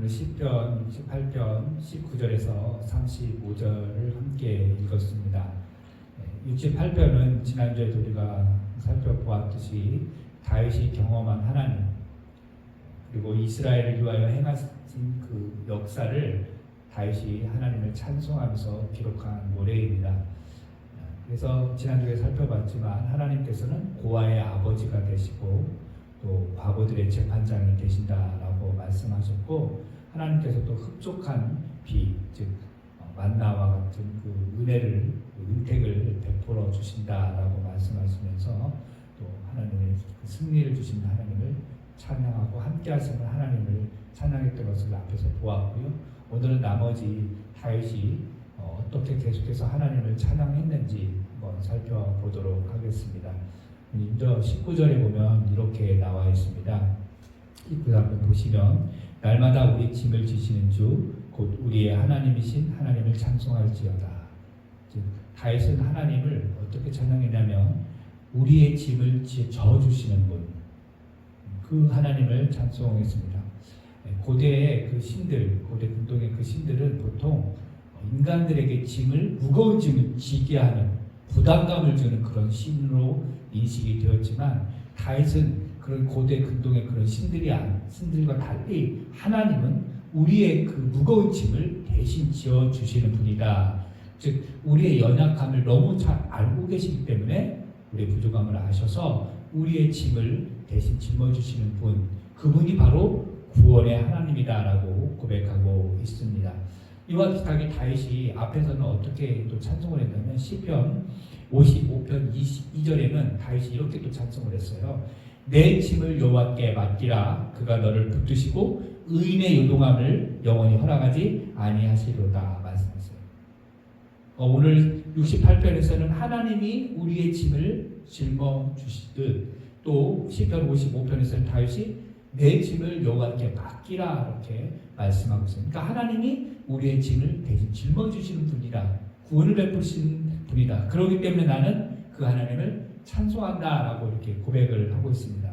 시편 68편 19절에서 35절을 함께 읽었습니다. 68편은 지난주에 우리가 살펴보았듯이 다윗이 경험한 하나님, 그리고 이스라엘을 위하여 행하신 그 역사를 다윗이 하나님을 찬송하면서 기록한 노래입니다. 그래서 지난주에 살펴봤지만 하나님께서는 고아의 아버지가 되시고 또 과부들의 재판장이 되신다라고 말씀하셨고, 하나님께서 또 흡족한 비, 즉 만나와 같은 그 은혜를, 은택을 베풀어 주신다라고 말씀하시면서 또 하나님의 그 승리를 주신 하나님을 찬양하고 함께 하시는 하나님을 찬양했던 것을 앞에서 보았고요. 오늘은 나머지 다윗이 어떻게 계속해서 하나님을 찬양했는지 한번 살펴보도록 하겠습니다. 먼저 19절에 보면 이렇게 나와 있습니다. 19절 한번 보시면, 날마다 우리 짐을 지시는 주 곧 우리의 하나님이신 하나님을 찬송할지어다. 즉 다윗은 하나님을 어떻게 찬양했냐면 우리의 짐을 져주시는 분, 그 하나님을 찬송했습니다. 고대의 그 신들, 고대 근동의 그 신들은 보통 인간들에게 무거운 짐을 지게 하는, 부담감을 주는 그런 신으로 인식이 되었지만, 다윗은 그런 고대 근동의 그런 신들과 달리 하나님은 우리의 그 무거운 짐을 대신 지어 주시는 분이다. 즉 우리의 연약함을 너무 잘 알고 계시기 때문에 우리의 부족함을 아셔서 우리의 짐을 대신 짊어주시는 분, 그분이 바로 구원의 하나님이다라고 고백하고 있습니다. 이와 비슷하게 다윗이 앞에서는 어떻게 또 찬송을 했냐면 시편 55편 22절에는 다윗이 이렇게 또 찬송을 했어요. 내 짐을 여호와께 맡기라. 그가 너를 붙드시고 의인의 요동함을 영원히 허락하지 아니하시리로다 말씀하세요. 오늘 68편에서는 하나님이 우리의 짐을 짊어주시듯, 또 시편 55편에서는 다윗이 내 짐을 여호와께 맡기라 이렇게 말씀하고 있습니다. 그러니까 하나님이 우리의 짐을 대신 짊어주시는 분이다. 구원을 베푸시는 분이다. 그렇기 때문에 나는 그 하나님을 찬송한다라고 이렇게 고백을 하고 있습니다.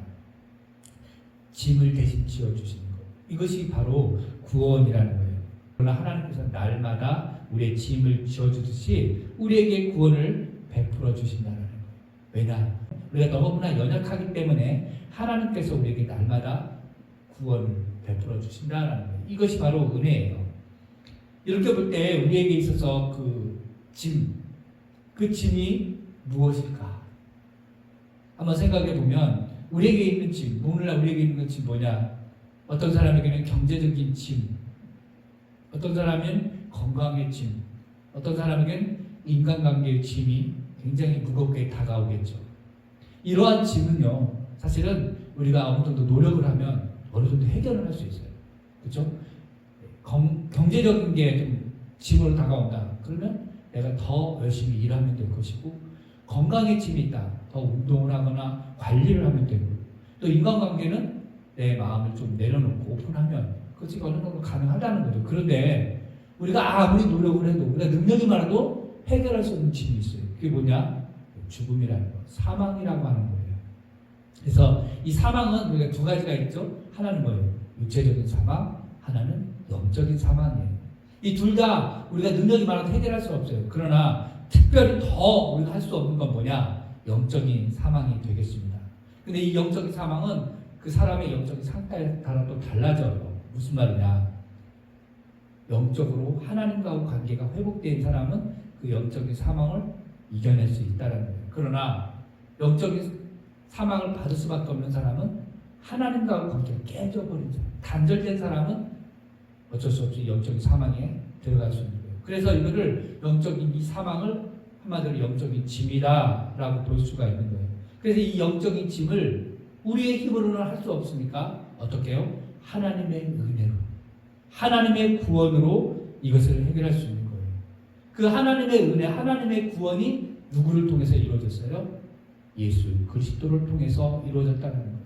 짐을 대신 지어주시는 것, 이것이 바로 구원이라는 거예요. 그러나 하나님께서 날마다 우리의 짐을 지어주듯이 우리에게 구원을 베풀어 주신다는 거예요. 왜냐? 우리가 너무나 연약하기 때문에 하나님께서 우리에게 날마다 구원을 베풀어 주신다는 거예요. 이것이 바로 은혜예요. 이렇게 볼 때 우리에게 있어서 그 짐이 무엇일까? 한번 생각해 보면 우리에게 있는 짐, 오늘날 우리에게 있는 짐 뭐냐? 어떤 사람에게는 경제적인 짐, 어떤 사람은 건강의 짐, 어떤 사람에게는 인간관계의 짐이 굉장히 무겁게 다가오겠죠. 이러한 짐은요, 사실은 우리가 어느 정도 노력을 하면 어느 정도 해결을 할 수 있어요. 그렇죠? 경제적인 게 좀 짐으로 다가온다. 그러면 내가 더 열심히 일하면 될 것이고, 건강의 짐이 있다. 더 운동을 하거나 관리를 하면 되고, 또 인간관계는 내 마음을 좀 내려놓고 오픈하면 그것이 어느 정도 가능하다는 거죠. 그런데 우리가 아무리 노력을 해도, 우리가 능력이 많아도 해결할 수 없는 짐이 있어요. 그게 뭐냐? 죽음이라는 거, 사망이라고 하는 거예요. 그래서 이 사망은 우리가 두 가지가 있죠. 하나는 뭐예요? 육체적인 사망, 하나는 영적인 사망이에요. 이 둘 다 우리가 능력이 많아도 해결할 수 없어요. 그러나 특별히 더 우리가 할 수 없는 건 뭐냐? 영적인 사망이 되겠습니다. 근데 이 영적인 사망은 그 사람의 영적인 상태에 따라 또 달라져요. 무슨 말이냐? 영적으로 하나님과 관계가 회복된 사람은 그 영적인 사망을 이겨낼 수 있다는 거예요. 그러나 영적인 사망을 받을 수밖에 없는 사람은 하나님과 관계가 깨져버린 사람, 단절된 사람은 어쩔 수 없이 영적인 사망에 들어갈 수 있는 거예요. 그래서 이거를 영적인 이 사망을 한마디로 영적인 짐이다라고 볼 수가 있는 거예요. 그래서 이 영적인 짐을 우리의 힘으로는 할 수 없으니까 어떻게 해요? 하나님의 은혜로, 하나님의 구원으로 이것을 해결할 수 있는 거예요. 그 하나님의 은혜, 하나님의 구원이 누구를 통해서 이루어졌어요? 예수 그리스도를 통해서 이루어졌다는 거예요.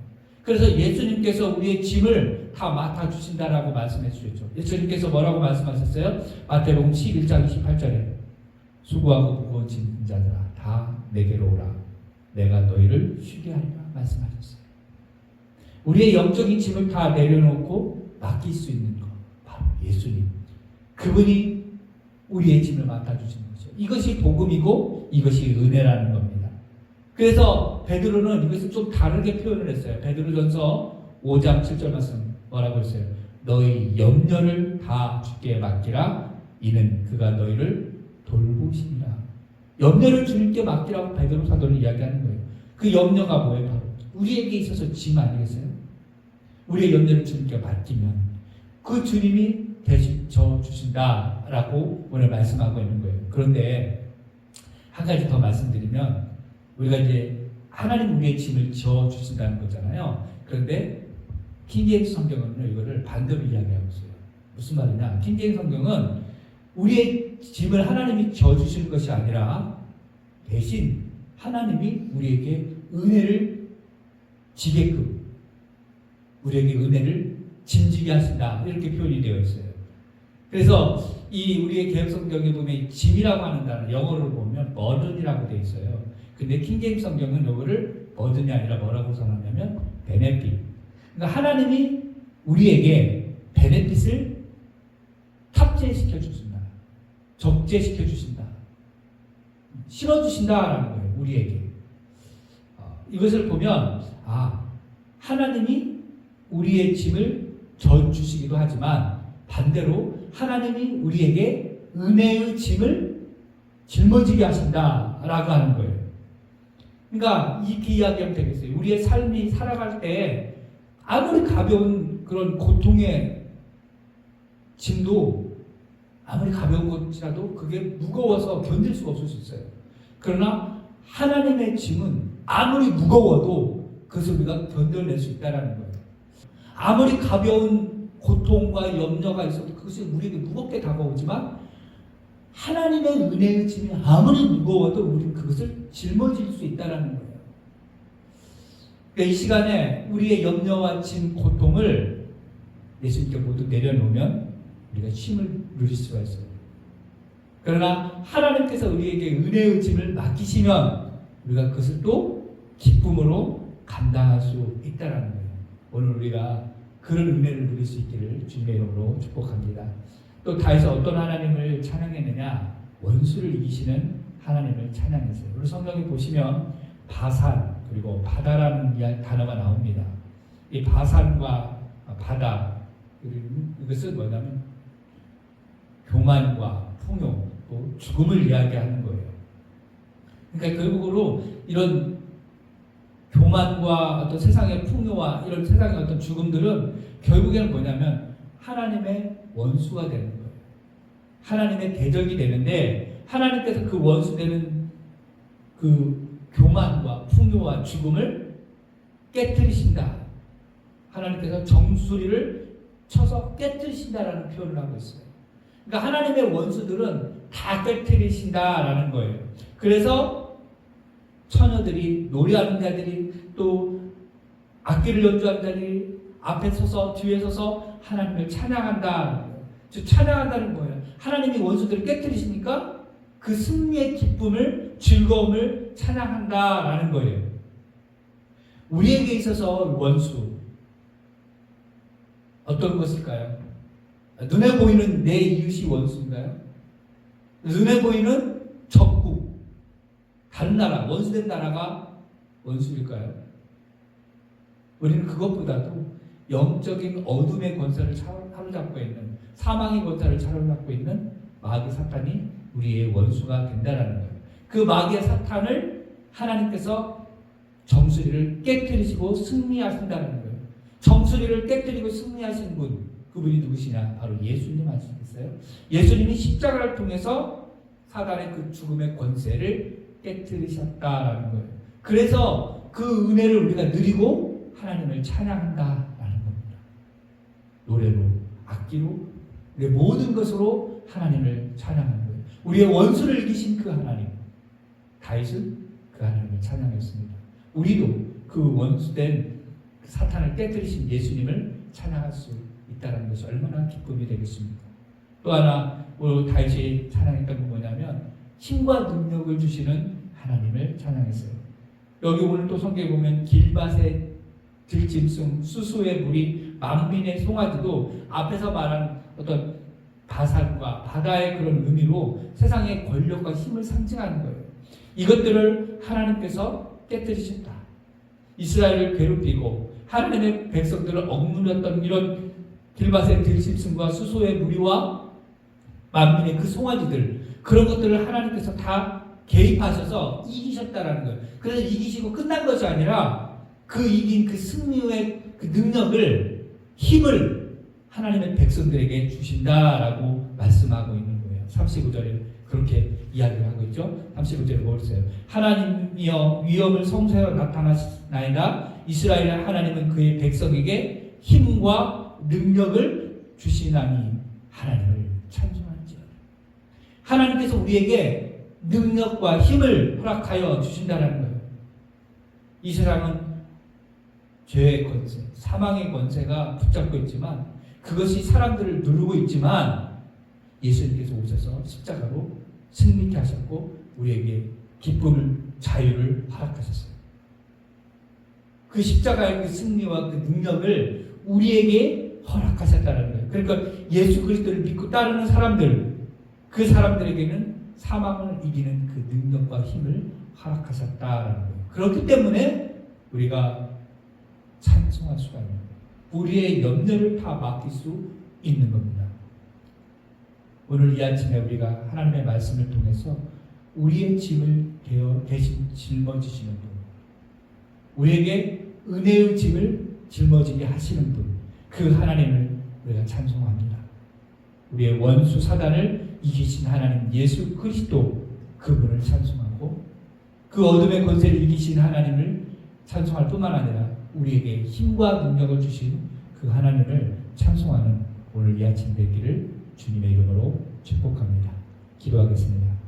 그래서 예수님께서 우리의 짐을 다 맡아주신다라고 말씀해 주셨죠. 예수님께서 뭐라고 말씀하셨어요? 마태복음 11장 28절에 수고하고 무거운 짐진 자들아 다 내게로 오라. 내가 너희를 쉬게 하리라 말씀하셨어요. 우리의 영적인 짐을 다 내려놓고 맡길 수 있는 것, 예수님. 그분이 우리의 짐을 맡아주시는 거죠. 이것이 복음이고 이것이 은혜라는 겁니다. 그래서 베드로는 이것을 좀 다르게 표현을 했어요. 베드로전서 5장 7절 말씀 뭐라고 했어요? 너희 염려를 다 주께 맡기라. 이는 그가 너희를 돌보시리라. 염려를 주님께 맡기라고 베드로 사도는 이야기하는 거예요. 그 염려가 뭐예요? 바로 우리에게 있어서 짐 아니겠어요? 우리의 염려를 주님께 맡기면 그 주님이 대신 져 주신다라고 오늘 말씀하고 있는 거예요. 그런데 한 가지 더 말씀드리면 우리가 이제 하나님 우리의 짐을 져 주신다는 거잖아요. 그런데 킹제임스 성경은 이거를 반대로 이야기하고 있어요. 무슨 말이냐? 킹제임스 성경은 우리의 짐을 하나님이 져 주시는 것이 아니라 대신 하나님이 우리에게 은혜를 지게끔 우리에게 은혜를 짐지게 하신다. 이렇게 표현이 되어 있어요. 그래서 이 우리의 개혁 성경에 보면 짐이라고 하는 단어 영어로 보면 burden이라고 되어 있어요. 근데 킹제임스 성경은 이거를 burden이 아니라 뭐라고 선언하냐면 benefit. 그러니까 하나님이 우리에게 베네핏을 탑재시켜 주신다. 적재시켜 주신다. 실어 주신다라는 거예요. 우리에게. 이것을 보면 하나님이 우리의 짐을 져 주시기도 하지만 반대로 하나님이 우리에게 은혜의 짐을 짊어지게 하신다라고 하는 거예요. 그러니까 이렇게 이야기하면 되겠어요. 우리의 삶이 살아갈 때 아무리 가벼운 그런 고통의 짐도 아무리 가벼운 것이라도 그게 무거워서 견딜 수가 없을 수 있어요. 그러나 하나님의 짐은 아무리 무거워도 그것을 우리가 견뎌낼 수 있다는 거예요. 아무리 가벼운 고통과 염려가 있어도 그것이 우리에게 무겁게 다가오지만 하나님의 은혜의 짐이 아무리 무거워도 우리는 그것을 짊어질 수 있다는 거예요. 그러니까 이 시간에 우리의 염려와 짐, 고통을 예수님께 모두 내려놓으면 우리가 쉼을 누릴 수가 있어요. 그러나 하나님께서 우리에게 은혜의 짐을 맡기시면 우리가 그것을 또 기쁨으로 감당할 수 있다는 거예요. 오늘 우리가 그런 은혜를 누릴 수 있기를 주님의 이름으로 축복합니다. 또 다윗은 어떤 하나님을 찬양했느냐? 원수를 이기시는 하나님을 찬양했어요. 우리 성경에 보시면 바산 그리고 바다라는 단어가 나옵니다. 이 바산과 바다 이것은 뭐냐면 교만과 풍요 또 죽음을 이야기하는 거예요. 그러니까 결국으로 이런 교만과 어떤 세상의 풍요와 이런 세상의 어떤 죽음들은 결국에는 뭐냐면 하나님의 원수가 되는 거예요. 하나님의 대적이 되는데 하나님께서 그 원수되는 그 교만과 풍요와 죽음을 깨뜨리신다. 하나님께서 정수리를 쳐서 깨뜨리신다라는 표현을 하고 있어요. 그러니까 하나님의 원수들은 다 깨뜨리신다라는 거예요. 그래서 처녀들이 노래하는 자들이 또 악기를 연주하는 자들이 앞에 서서 뒤에 서서 하나님을 찬양한다. 즉 찬양한다는 거예요. 하나님이 원수들을 깨뜨리시니까 그 승리의 기쁨을 즐거움을 찬양한다라는 거예요. 우리에게 있어서 원수 어떤 것일까요? 눈에 보이는 내 이웃이 원수인가요? 눈에 보이는 적국 다른 나라, 원수된 나라가 원수일까요? 우리는 그것보다도 영적인 어둠의 권세를 사로잡고 있는 사망의 권세를 사로잡고 있는 마귀 사탄이 우리의 원수가 된다는 거예요. 그 마귀의 사탄을 하나님께서 정수리를 깨뜨리시고 승리하신다는 거예요. 정수리를 깨뜨리고 승리하신 분, 그분이 누구시냐? 바로 예수님 아시겠어요? 예수님이 십자가를 통해서 사단의 그 죽음의 권세를 깨뜨리셨다라는 거예요. 그래서 그 은혜를 우리가 누리고 하나님을 찬양한다라는 겁니다. 노래로, 악기로, 우리의 모든 것으로 하나님을 찬양하는 거예요. 우리의 원수를 이기신 그 하나님, 다윗은 그 하나님을 찬양했습니다. 우리도 그 원수된 사탄을 깨뜨리신 예수님을 찬양할 수 있다는 것이 얼마나 기쁨이 되겠습니까? 또 하나 오늘 다윗이 찬양했던 건 뭐냐면 힘과 능력을 주시는 하나님을 찬양했어요. 여기 오늘 또 성경에 보면 길밭의 들짐승 수수의 무리 만민의 송아지도 앞에서 말한 어떤 바산과 바다의 그런 의미로 세상의 권력과 힘을 상징하는 거예요. 이것들을 하나님께서 깨뜨리셨다. 이스라엘을 괴롭히고 하나님의 백성들을 억누렸던 이런 길바세 들짐승과 수소의 무리와 만민의 그 송아지들, 그런 것들을 하나님께서 다 개입하셔서 이기셨다라는 거예요. 그래서 이기시고 끝난 것이 아니라 그 이긴 그 승리의 그 능력을, 힘을 하나님의 백성들에게 주신다라고 말씀하고 있는 거예요. 35절에 그렇게 이야기를 하고 있죠. 35절에 보세요. 하나님이여 위엄을 성소에 나타나시나이다. 이스라엘 하나님은 그의 백성에게 힘과 능력을 주시나니 하나님을 찬송하지어다. 하나님께서 우리에게 능력과 힘을 허락하여 주신다는 거예요. 이 세상은 죄의 권세, 사망의 권세가 붙잡고 있지만, 그것이 사람들을 누르고 있지만, 예수님께서 오셔서 십자가로 승리케 하셨고 우리에게 기쁨을, 자유를 허락하셨어요. 그 십자가의 그 승리와 그 능력을 우리에게 허락하셨다는 거예요. 그러니까 예수 그리스도를 믿고 따르는 사람들, 그 사람들에게는 사망을 이기는 그 능력과 힘을 허락하셨다라는 거예요. 그렇기 때문에 우리가 찬송할 수가 있는 거예요. 우리의 염려를 다 맡길 수 있는 겁니다. 오늘 이 아침에 우리가 하나님의 말씀을 통해서 우리의 짐을 대신 짊어지시는 분, 우리에게 은혜의 짐을 짊어지게 하시는 분, 그 하나님을 우리가 찬송합니다. 우리의 원수 사단을 이기신 하나님 예수 그리스도, 그분을 찬송하고 그 어둠의 권세를 이기신 하나님을 찬송할 뿐만 아니라 우리에게 힘과 능력을 주신 그 하나님을 찬송하는 오늘 이 아침 되기를 주님의 이름으로 축복합니다. 기도하겠습니다.